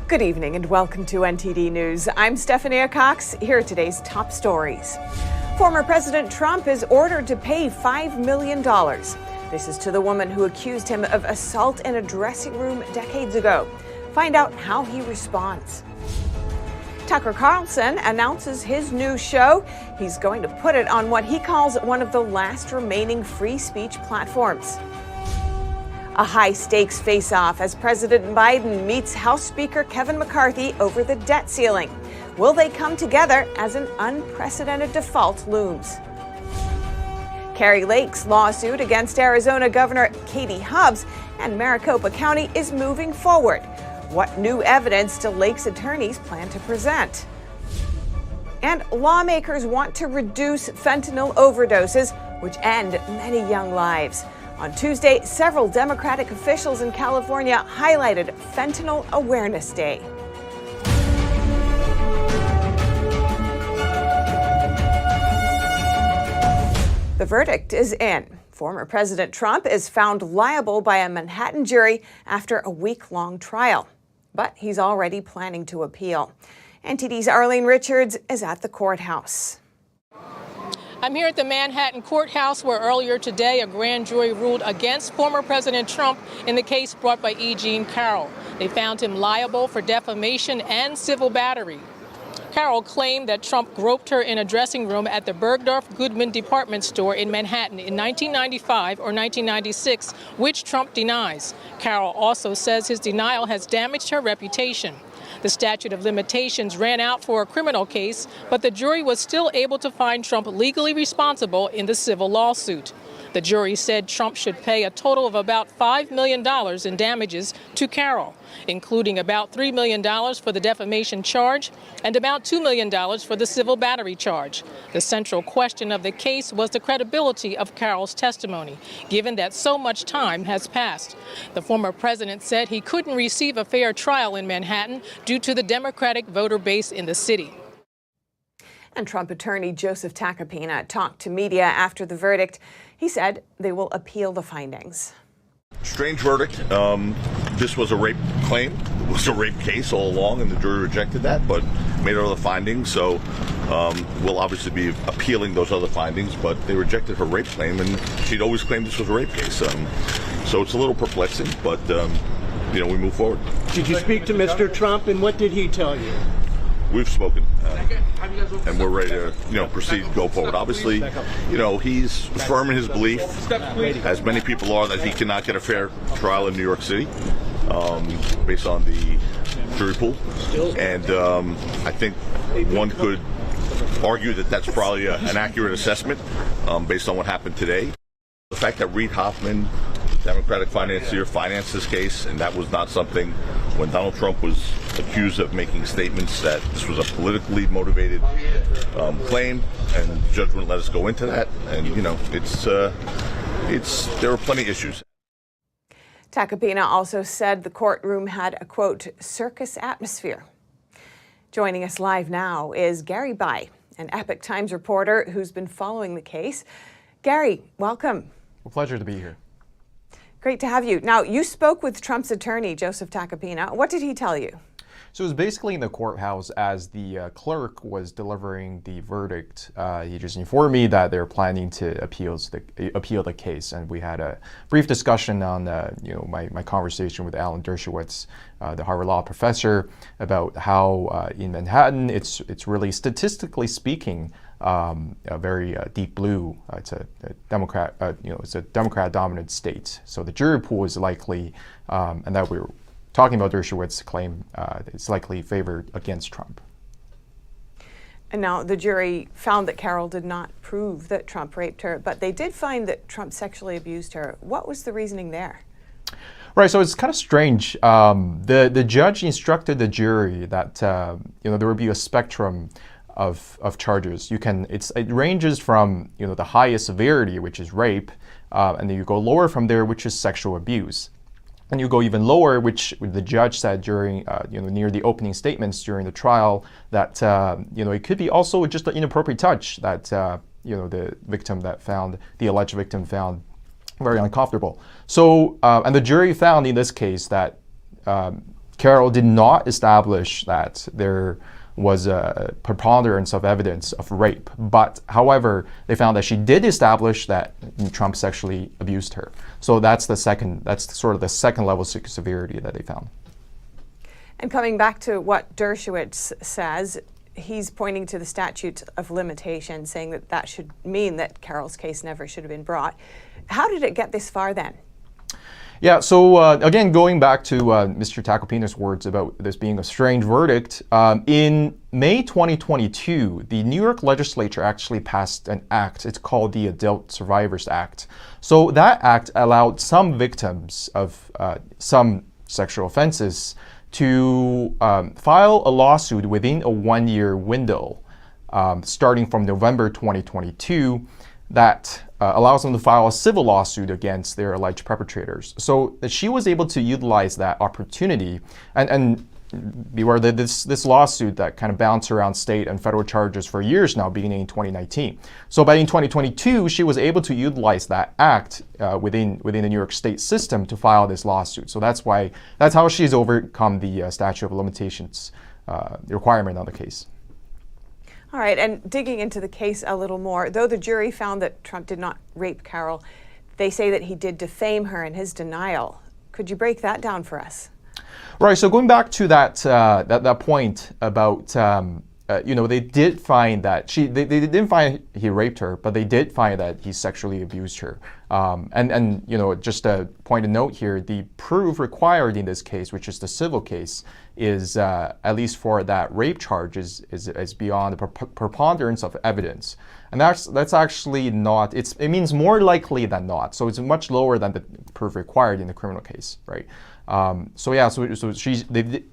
Good evening and welcome to NTD News. I'm Stephanie Cox. Here are today's top stories. Former President Trump is ordered to pay $5 million. This is to the woman who accused him of assault in a dressing room decades ago. Find out how he responds. Tucker Carlson announces his new show. He's going to put it on what he calls one of the last remaining free speech platforms. A high-stakes face-off as President Biden meets House Speaker Kevin McCarthy over the debt ceiling. Will they come together as an unprecedented default looms? Kari Lake's lawsuit against Arizona Governor Katie Hobbs and Maricopa County is moving forward. What new evidence do Lake's attorneys plan to present? And lawmakers want to reduce fentanyl overdoses, which end many young lives. On Tuesday, several Democratic officials in California highlighted Fentanyl Awareness Day. The verdict is in. Former President Trump is found liable by a Manhattan jury after a week-long trial. But he's already planning to appeal. NTD's Arlene Richards is at the courthouse. I'm here at the Manhattan courthouse where earlier today a grand jury ruled against former President Trump in the case brought by E. Jean Carrol. They found him liable for defamation and civil battery. Carrol claimed that Trump groped her in a dressing room at the Bergdorf Goodman department store in Manhattan in 1995 or 1996, which Trump denies. Carrol also says his denial has damaged her reputation. The statute of limitations ran out for a criminal case, but the jury was still able to find Trump legally responsible in the civil lawsuit. The jury said Trump should pay a total of about $5 million in damages to Carrol, including about $3 million for the defamation charge and about $2 million for the civil battery charge. The central question of the case was the credibility of Carrol's testimony, given that so much time has passed. The former president said he couldn't receive a fair trial in Manhattan due to the Democratic voter base in the city. And Trump attorney Joseph Tacopina talked to media after the verdict. He said they will appeal the findings. Strange verdict. This was a rape claim. It was a rape case all along, and the jury rejected that, but made other findings. So we'll obviously be appealing those other findings, but they rejected her rape claim, and she'd always claimed this was a rape case. So it's a little perplexing, but we move forward. Did you speak to Mr. Trump, and what did he tell you? We've spoken, and we're ready to, proceed, go forward. Obviously, he's firm in his belief, as many people are, that he cannot get a fair trial in New York City, based on the jury pool. And I think one could argue that that's probably an accurate assessment, based on what happened today. The fact that Reid Hoffman, Democratic financier, financed this case, and that was not something when Donald Trump was accused of making statements that this was a politically motivated claim, and the judge wouldn't let us go into that. And there are plenty of issues. Tacopina also said the courtroom had a, quote, circus atmosphere. Joining us live now is Gary Bai, an Epoch Times reporter who's been following the case. Gary, welcome. A pleasure to be here. Great to have you. Now, you spoke with Trump's attorney, Joseph Tacopina. What did he tell you? So it was basically in the courthouse as the clerk was delivering the verdict. He just informed me that they're planning to appeal the case, and we had a brief discussion on my conversation with Alan Dershowitz, the Harvard Law professor, about how in Manhattan it's really statistically speaking a very deep blue. It's a Democrat, it's a Democrat-dominant state. So the jury pool is likely, and that we were talking about Dershowitz's claim, it's likely favored against Trump. And now the jury found that Carrol did not prove that Trump raped her, but they did find that Trump sexually abused her. What was the reasoning there? Right, so it's kind of strange. The judge instructed the jury that there would be a spectrum of charges. It ranges from the highest severity, which is rape, and then you go lower from there, which is sexual abuse. And you go even lower, which the judge said during, near the opening statements during the trial, that it could be also just an inappropriate touch that the alleged victim found very uncomfortable. So, and the jury found in this case that Carrol did not establish that there was a preponderance of evidence of rape, but however, they found that she did establish that Trump sexually abused her. So that's sort of the second level of severity that they found. And coming back to what Dershowitz says, he's pointing to the statute of limitations, saying that that should mean that Carrol's case never should have been brought. How did it get this far then? Yeah, so again, going back to Mr. Tacopina's words about this being a strange verdict, in May 2022, the New York legislature actually passed an act. It's called the Adult Survivors Act. So that act allowed some victims of some sexual offenses to file a lawsuit within a one-year window, starting from November 2022, that allows them to file a civil lawsuit against their alleged perpetrators. So she was able to utilize that opportunity, and beware that this lawsuit that kind of bounced around state and federal charges for years now, beginning in 2019. So by in 2022, she was able to utilize that act within the New York state system to file this lawsuit. So that's how she's overcome the statute of limitations requirement on the case. All right, and digging into the case a little more, though the jury found that Trump did not rape Carrol, they say that he did defame her in his denial. Could you break that down for us? Right. So going back to that point about they did find that they didn't find he raped her, but they did find that he sexually abused her. And just a point of note here, the proof required in this case, which is the civil case, is at least for that rape charge is beyond the preponderance of evidence, and that's actually not. It means more likely than not. So it's much lower than the proof required in the criminal case, right? So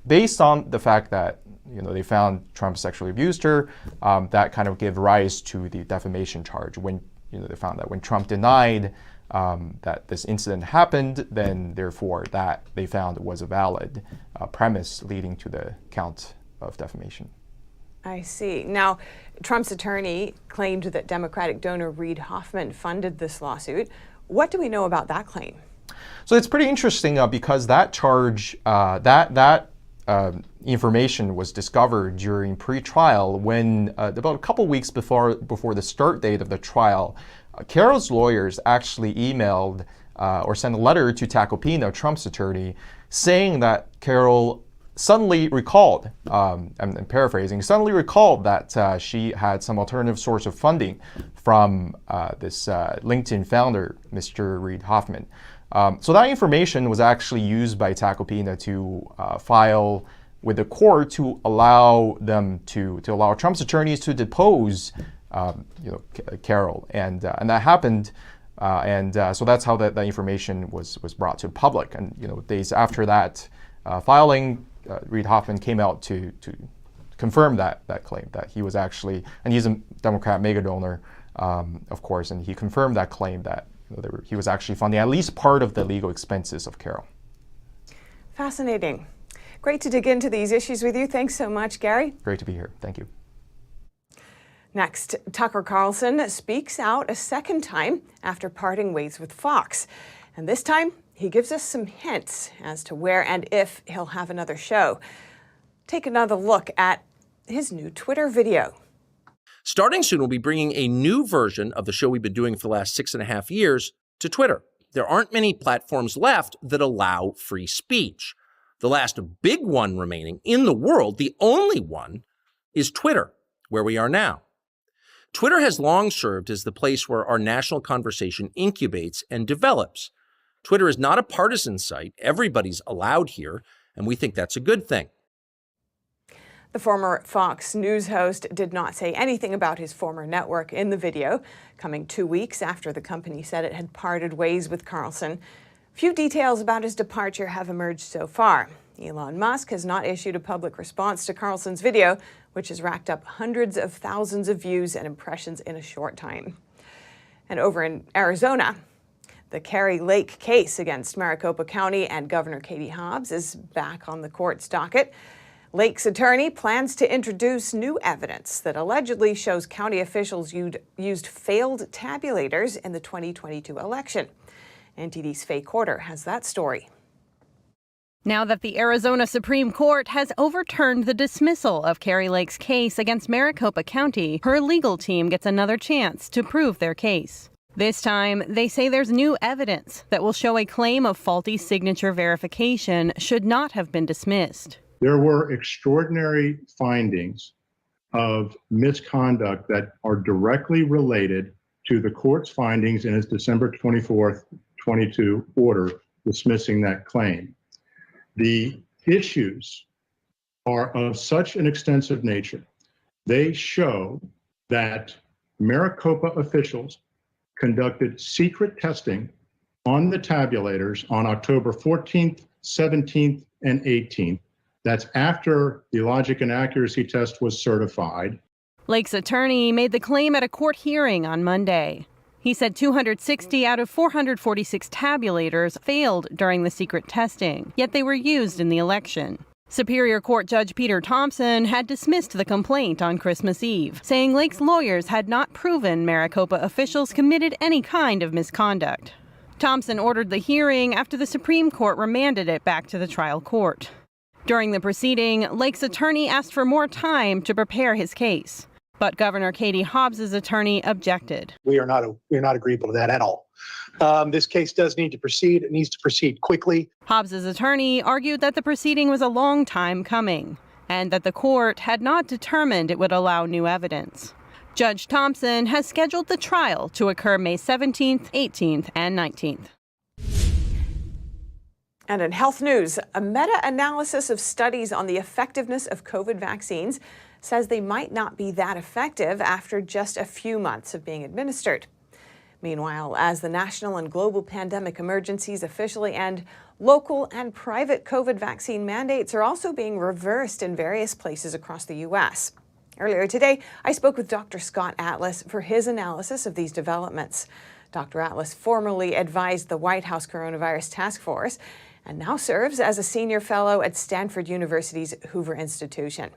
based on the fact that they found Trump sexually abused her, that kind of gave rise to the defamation charge. When they found that when Trump denied that this incident happened, then therefore that they found was a valid premise leading to the count of defamation. I see. Now, Trump's attorney claimed that Democratic donor Reid Hoffman funded this lawsuit. What do we know about that claim? So it's pretty interesting because that charge, information was discovered during pre-trial when about a couple weeks before the start date of the trial, Carrol's lawyers actually emailed or sent a letter to Tacopina, Trump's attorney, saying that Carrol suddenly recalled, I'm paraphrasing, suddenly recalled that she had some alternative source of funding from this LinkedIn founder, Mr. Reid Hoffman. So that information was actually used by Tacopina to file with the court to allow them to allow Trump's attorneys to depose Carrol, and that happened, so that's how that information was brought to the public. And days after that filing, Reid Hoffman came out to confirm that claim that he was actually, and he's a Democrat mega donor, of course, and he confirmed that claim that he was actually funding at least part of the legal expenses of Carrol. Fascinating. Great to dig into these issues with you. Thanks so much, Gary. Great to be here. Thank you. Next, Tucker Carlson speaks out a second time after parting ways with Fox. And this time, he gives us some hints as to where and if he'll have another show. Take another look at his new Twitter video. Starting soon, we'll be bringing a new version of the show we've been doing for the last 6.5 years to Twitter. There aren't many platforms left that allow free speech. The last big one remaining in the world, the only one, is Twitter, where we are now. Twitter has long served as the place where our national conversation incubates and develops. Twitter is not a partisan site. Everybody's allowed here, and we think that's a good thing. The former Fox News host did not say anything about his former network in the video, coming 2 weeks after the company said it had parted ways with Carlson. Few details about his departure have emerged so far. Elon Musk has not issued a public response to Carlson's video, which has racked up hundreds of thousands of views and impressions in a short time. And over in Arizona, the Kari Lake case against Maricopa County and Governor Katie Hobbs is back on the court's docket. Lake's attorney plans to introduce new evidence that allegedly shows county officials used failed tabulators in the 2022 election. NTD's Faye Corder has that story. Now that the Arizona Supreme Court has overturned the dismissal of Kari Lake's case against Maricopa County, her legal team gets another chance to prove their case. This time, they say there's new evidence that will show a claim of faulty signature verification should not have been dismissed. There were extraordinary findings of misconduct that are directly related to the court's findings in its December 24th, 22 order dismissing that claim. The issues are of such an extensive nature. They show that Maricopa officials conducted secret testing on the tabulators on October 14th, 17th, and 18th. That's after the logic and accuracy test was certified. Lake's attorney made the claim at a court hearing on Monday. He said 260 out of 446 tabulators failed during the secret testing, yet they were used in the election. Superior Court Judge Peter Thompson had dismissed the complaint on Christmas Eve, saying Lake's lawyers had not proven Maricopa officials committed any kind of misconduct. Thompson ordered the hearing after the Supreme Court remanded it back to the trial court. During the proceeding, Lake's attorney asked for more time to prepare his case. But Governor Katie Hobbs's attorney objected. We're not agreeable to that at all. This case does need to proceed. It needs to proceed quickly. Hobbs's attorney argued that the proceeding was a long time coming and that the court had not determined it would allow new evidence. Judge Thompson has scheduled the trial to occur May 17th, 18th, and 19th. And in health news, a meta-analysis of studies on the effectiveness of COVID vaccines says they might not be that effective after just a few months of being administered. Meanwhile, as the national and global pandemic emergencies officially end, local and private COVID vaccine mandates are also being reversed in various places across the U.S. Earlier today, I spoke with Dr. Scott Atlas for his analysis of these developments. Dr. Atlas formerly advised the White House Coronavirus Task Force and now serves as a senior fellow at Stanford University's Hoover Institution.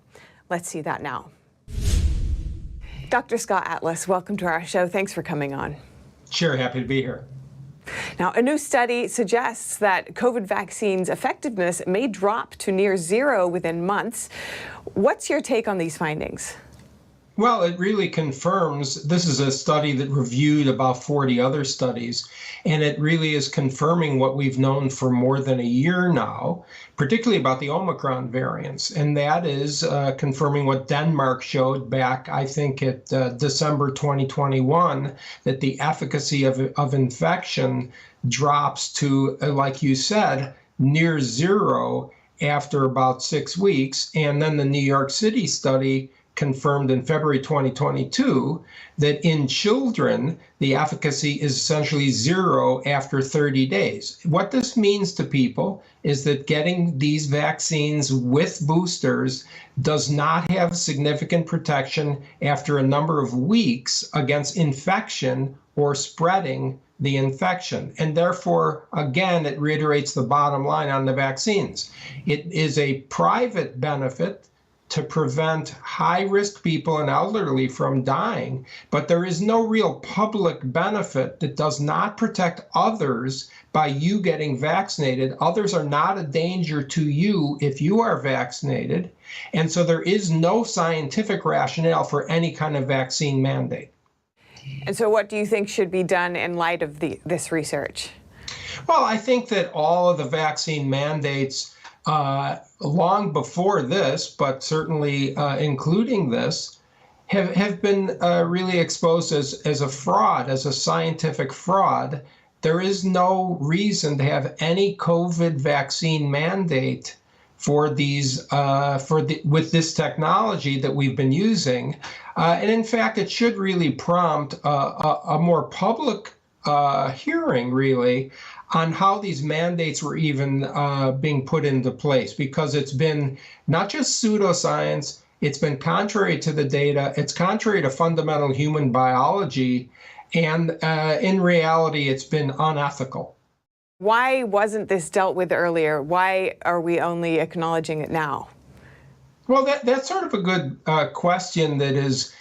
Let's see that now. Dr. Scott Atlas, welcome to our show. Thanks for coming on. Sure, happy to be here. Now, a new study suggests that COVID vaccines' effectiveness may drop to near zero within months. What's your take on these findings? Well, it really confirms, this is a study that reviewed about 40 other studies, and it really is confirming what we've known for more than a year now, particularly about the Omicron variants. And that is confirming what Denmark showed back, I think, at December 2021, that the efficacy of infection drops to, like you said, near zero after about 6 weeks. And then the New York City study confirmed in February 2022 that in children, the efficacy is essentially zero after 30 days. What this means to people is that getting these vaccines with boosters does not have significant protection after a number of weeks against infection or spreading the infection. And therefore, again, it reiterates the bottom line on the vaccines. It is a private benefit to prevent high-risk people and elderly from dying, but there is no real public benefit that does not protect others by you getting vaccinated. Others are not a danger to you if you are vaccinated, and so there is no scientific rationale for any kind of vaccine mandate. And so what do you think should be done in light of this research? Well, I think that all of the vaccine mandates long before this, but certainly including this, have been really exposed as a fraud, as a scientific fraud. There is no reason to have any COVID vaccine mandate for these with this technology that we've been using, and in fact, it should really prompt a more public hearing, really, on how these mandates were even being put into place, because it's been not just pseudoscience, it's been contrary to the data, it's contrary to fundamental human biology, and in reality, it's been unethical. Why wasn't this dealt with earlier? Why are we only acknowledging it now? Well, that's sort of a good question that is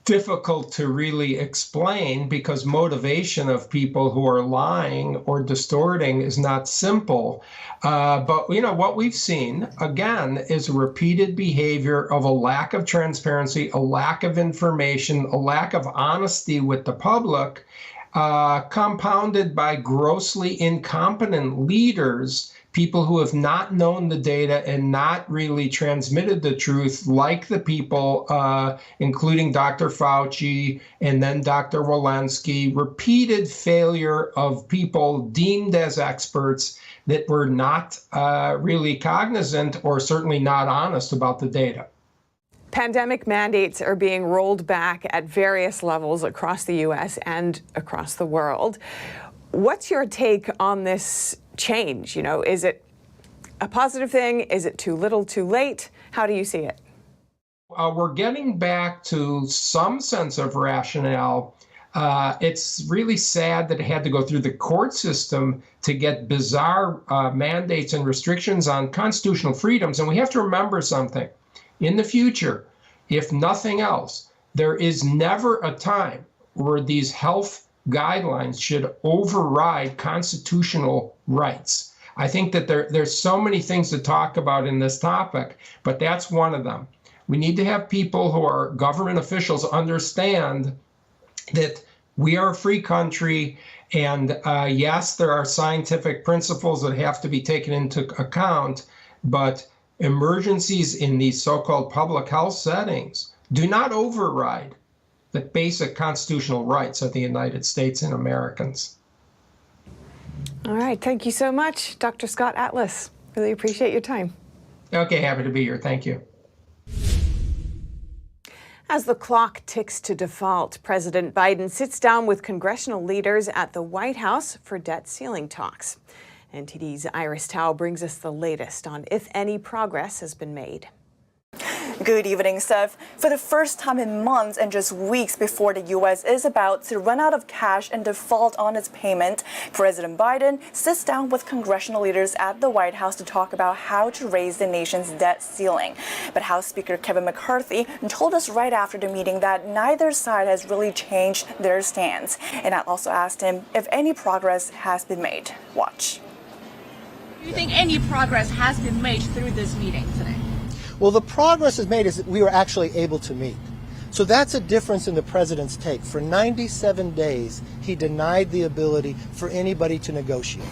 difficult to really explain because motivation of people who are lying or distorting is not simple. But what we've seen, again, is repeated behavior of a lack of transparency, a lack of information, a lack of honesty with the public, compounded by grossly incompetent leaders, people who have not known the data and not really transmitted the truth, like the people, including Dr. Fauci and then Dr. Walensky, repeated failure of people deemed as experts that were not really cognizant or certainly not honest about the data. Pandemic mandates are being rolled back at various levels across the U.S. and across the world. What's your take on this change? Is it a positive thing? Is it too little, too late? How do you see it? We're getting back to some sense of rationale. It's really sad that it had to go through the court system to get bizarre mandates and restrictions on constitutional freedoms. And we have to remember something. In the future, if nothing else, there is never a time where these health guidelines should override constitutional rights. I think that there's so many things to talk about in this topic, but that's one of them. We need to have people who are government officials understand that we are a free country, and yes, there are scientific principles that have to be taken into account, but emergencies in these so-called public health settings do not override the basic constitutional rights of the United States and Americans. All right. Thank you so much, Dr. Scott Atlas. Really appreciate your time. Okay. Happy to be here. Thank you. As the clock ticks to default, President Biden sits down with congressional leaders at the White House for debt ceiling talks. NTD's Iris Tao brings us the latest on if any progress has been made. Good evening, Steph. For the first time in months and just weeks before the U.S. is about to run out of cash and default on its payment, President Biden sits down with congressional leaders at the White House to talk about how to raise the nation's debt ceiling. But House Speaker Kevin McCarthy told us right after the meeting that neither side has really changed their stance. And I also asked him if any progress has been made. Watch. Do you think any progress has been made through this meeting today? Well, the progress is made is that we were actually able to meet. So that's a difference in the president's take. For 97 days, he denied the ability for anybody to negotiate.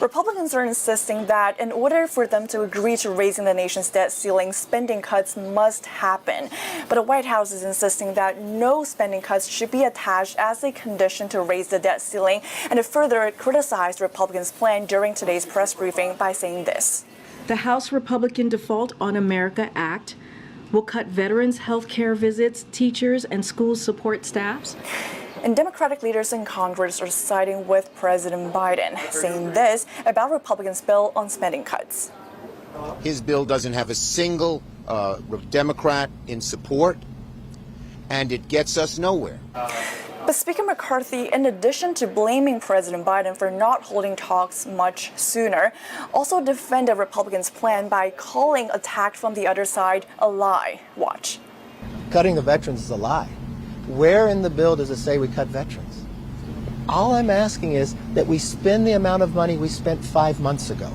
Republicans are insisting that in order for them to agree to raising the nation's debt ceiling, spending cuts must happen. But the White House is insisting that no spending cuts should be attached as a condition to raise the debt ceiling, and it further criticized Republicans' plan during today's press briefing by saying this. The House Republican Default on America Act will cut veterans' health care visits, teachers, and school support staffs. And Democratic leaders in Congress are siding with President Biden, saying this about Republicans' bill on spending cuts. His bill doesn't have a single Democrat in support, and it gets us nowhere. But Speaker McCarthy, in addition to blaming President Biden for not holding talks much sooner, also defended Republicans' plan by calling attack from the other side a lie. Watch. Cutting the veterans is a lie. Where in the bill does it say we cut veterans? All I'm asking is that we spend the amount of money we spent 5 months ago.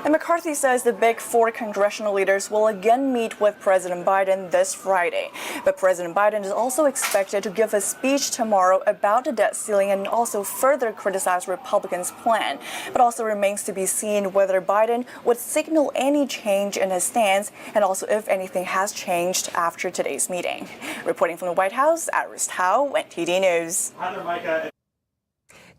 And McCarthy says the big four congressional leaders will again meet with President Biden this Friday. But President Biden is also expected to give a speech tomorrow about the debt ceiling and also further criticize Republicans' plan. But also remains to be seen whether Biden would signal any change in his stance and also if anything has changed after today's meeting. Reporting from the White House, Iris Tao, NTD News.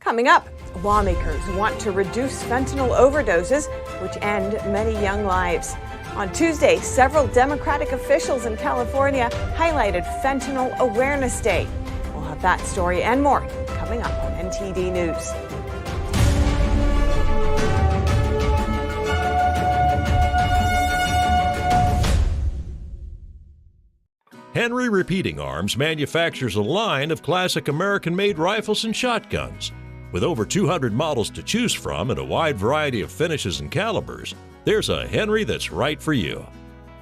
Coming up, lawmakers want to reduce fentanyl overdoses, which end many young lives. On Tuesday, several Democratic officials in California highlighted Fentanyl Awareness Day. We'll have that story and more coming up on NTD News. Henry Repeating Arms manufactures a line of classic American-made rifles and shotguns. With over 200 models to choose from and a wide variety of finishes and calibers, there's a Henry that's right for you.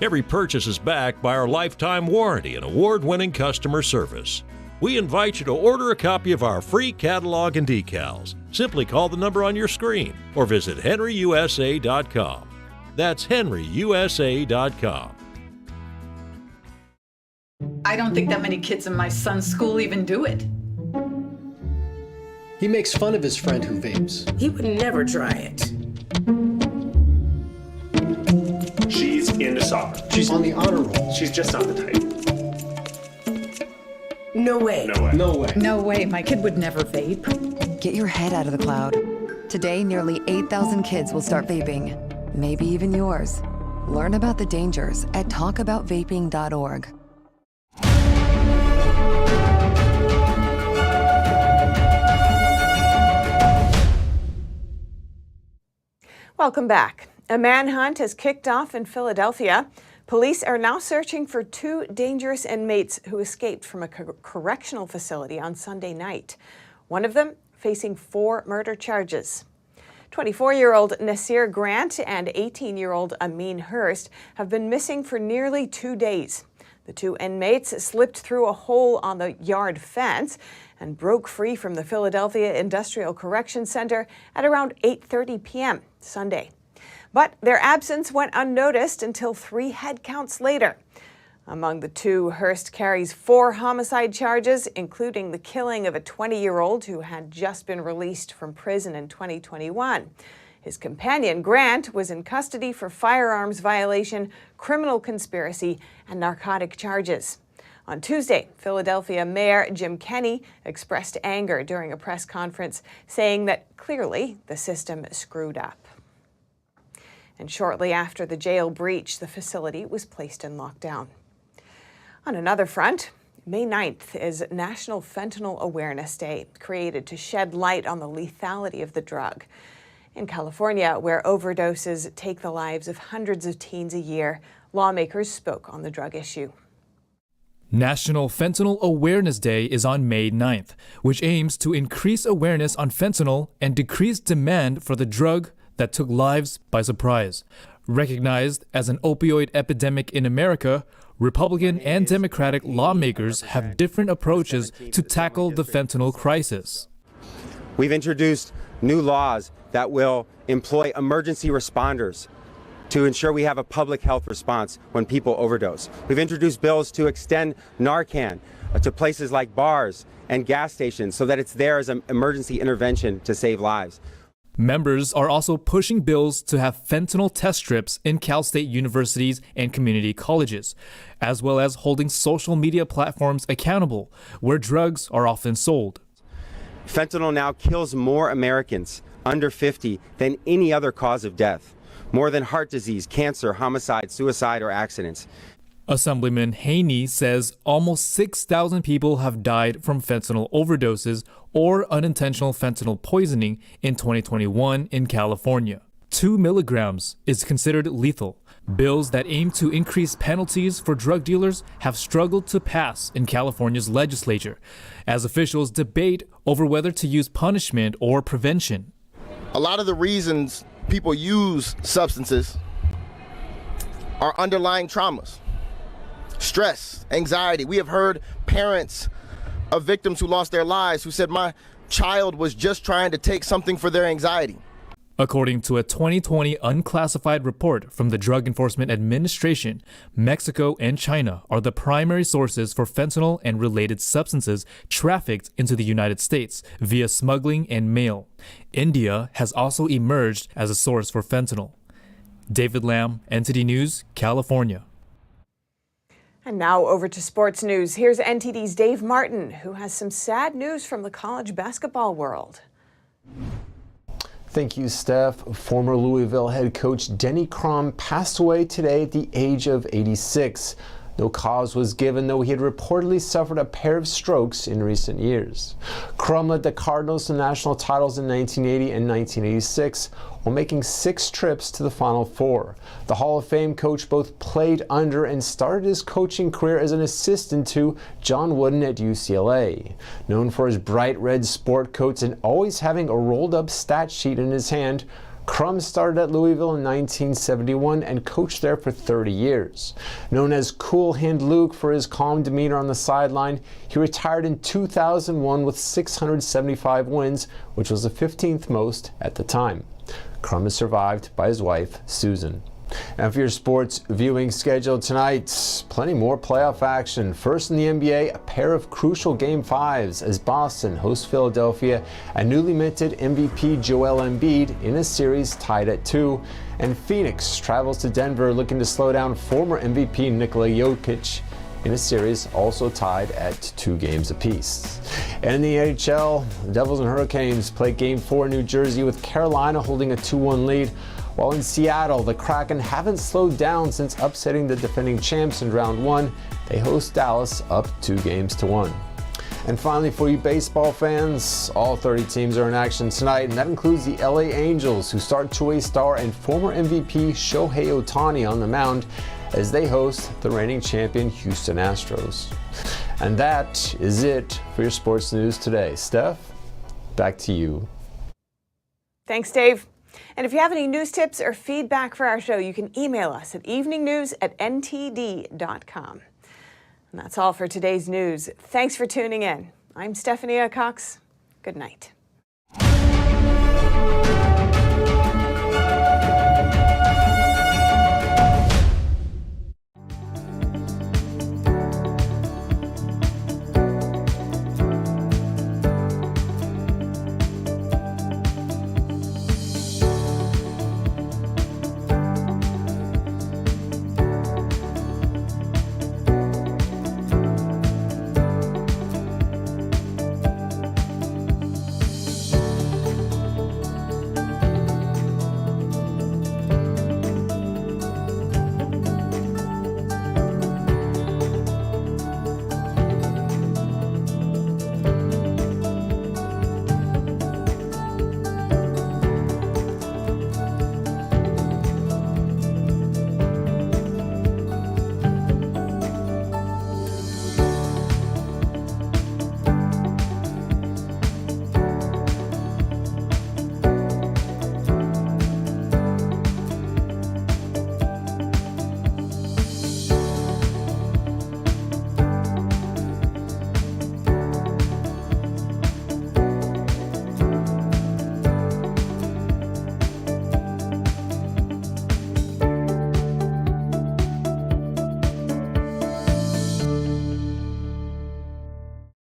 Every purchase is backed by our lifetime warranty and award-winning customer service. We invite you to order a copy of our free catalog and decals. Simply call the number on your screen or visit henryusa.com. That's henryusa.com. I don't think that many kids in my son's school even do it. He makes fun of his friend who vapes. He would never try it. She's into soccer. She's on the honor roll. She's just not the type. No way. No way. No way. No way, my kid would never vape. Get your head out of the cloud. Today, nearly 8,000 kids will start vaping. Maybe even yours. Learn about the dangers at talkaboutvaping.org. Welcome back. A manhunt has kicked off in Philadelphia. Police are now searching for 2 dangerous inmates who escaped from a correctional facility on Sunday night. One of them facing 4 murder charges. 24-year-old Nasir Grant and 18-year-old Amin Hurst have been missing for nearly 2 days. The 2 inmates slipped through a hole on the yard fence and broke free from the Philadelphia Industrial Correction Center at around 8:30 p.m. Sunday. But their absence went unnoticed until 3 head counts later. Among the 2, Hurst carries 4 homicide charges, including the killing of a 20-year-old who had just been released from prison in 2021. His companion, Grant, was in custody for firearms violation, criminal conspiracy, and narcotic charges. On Tuesday, Philadelphia Mayor Jim Kenney expressed anger during a press conference, saying that clearly the system screwed up. And shortly after the jail breach, the facility was placed in lockdown. On another front, May 9th is National Fentanyl Awareness Day, created to shed light on the lethality of the drug. In California, where overdoses take the lives of hundreds of teens a year, lawmakers spoke on the drug issue. National Fentanyl Awareness Day is on May 9th, which aims to increase awareness on fentanyl and decrease demand for the drug that took lives by surprise. Recognized as an opioid epidemic in America, Republican and Democratic lawmakers have different approaches to tackle the fentanyl crisis. We've introduced new laws that will employ emergency responders to ensure we have a public health response when people overdose. We've introduced bills to extend Narcan to places like bars and gas stations so that it's there as an emergency intervention to save lives. Members are also pushing bills to have fentanyl test strips in Cal State universities and community colleges, as well as holding social media platforms accountable where drugs are often sold. Fentanyl now kills more Americans under 50 than any other cause of death, more than heart disease, cancer, homicide, suicide, or accidents. Assemblyman Haney says almost 6,000 people have died from fentanyl overdoses or unintentional fentanyl poisoning in 2021 in California. 2 milligrams is considered lethal. Bills that aim to increase penalties for drug dealers have struggled to pass in California's legislature, as officials debate over whether to use punishment or prevention. A lot of the reasons people use substances are underlying traumas. Stress, anxiety. We have heard parents of victims who lost their lives who said, my child was just trying to take something for their anxiety. According to a 2020 unclassified report from the Drug Enforcement Administration, Mexico and China are the primary sources for fentanyl and related substances trafficked into the United States via smuggling and mail. India has also emerged as a source for fentanyl. David Lamb, NTD News, California. And now over to sports news. Here's NTD's Dave Martin, who has some sad news from the college basketball world. Thank you, Steph. Former Louisville head coach Denny Crum passed away today at the age of 86. No cause was given, though he had reportedly suffered a pair of strokes in recent years. Crum led the Cardinals to national titles in 1980 and 1986, while making 6 trips to the Final Four. The Hall of Fame coach both played under and started his coaching career as an assistant to John Wooden at UCLA. Known for his bright red sport coats and always having a rolled-up stat sheet in his hand, Crum started at Louisville in 1971 and coached there for 30 years. Known as Cool Hand Luke for his calm demeanor on the sideline, he retired in 2001 with 675 wins, which was the 15th most at the time. Crum is survived by his wife, Susan. And for your sports viewing schedule tonight, plenty more playoff action. First in the NBA, a pair of crucial Game 5s as Boston hosts Philadelphia and newly minted MVP Joel Embiid in a series tied at 2. And Phoenix travels to Denver looking to slow down former MVP Nikola Jokic in a series also tied at 2 games apiece. And in the NHL, the Devils and Hurricanes play Game 4 in New Jersey with Carolina holding a 2-1 lead. While in Seattle, the Kraken haven't slowed down since upsetting the defending champs in round 1. They host Dallas up 2-1. And finally, for you baseball fans, all 30 teams are in action tonight, and that includes the LA Angels, who start two-way star and former MVP Shohei Ohtani on the mound as they host the reigning champion Houston Astros. And that is it for your sports news today. Steph, back to you. Thanks, Dave. And if you have any news tips or feedback for our show, you can email us at eveningnews@ntd.com. And that's all for today's news. Thanks for tuning in. I'm Stephanie Cox. Good night.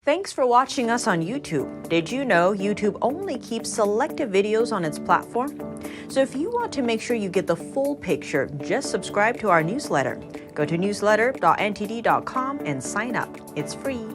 Thanks for watching us on YouTube. Did you know YouTube only keeps selective videos on its platform? So if you want to make sure you get the full picture, just subscribe to our newsletter. Go to newsletter.ntd.com and sign up. It's free.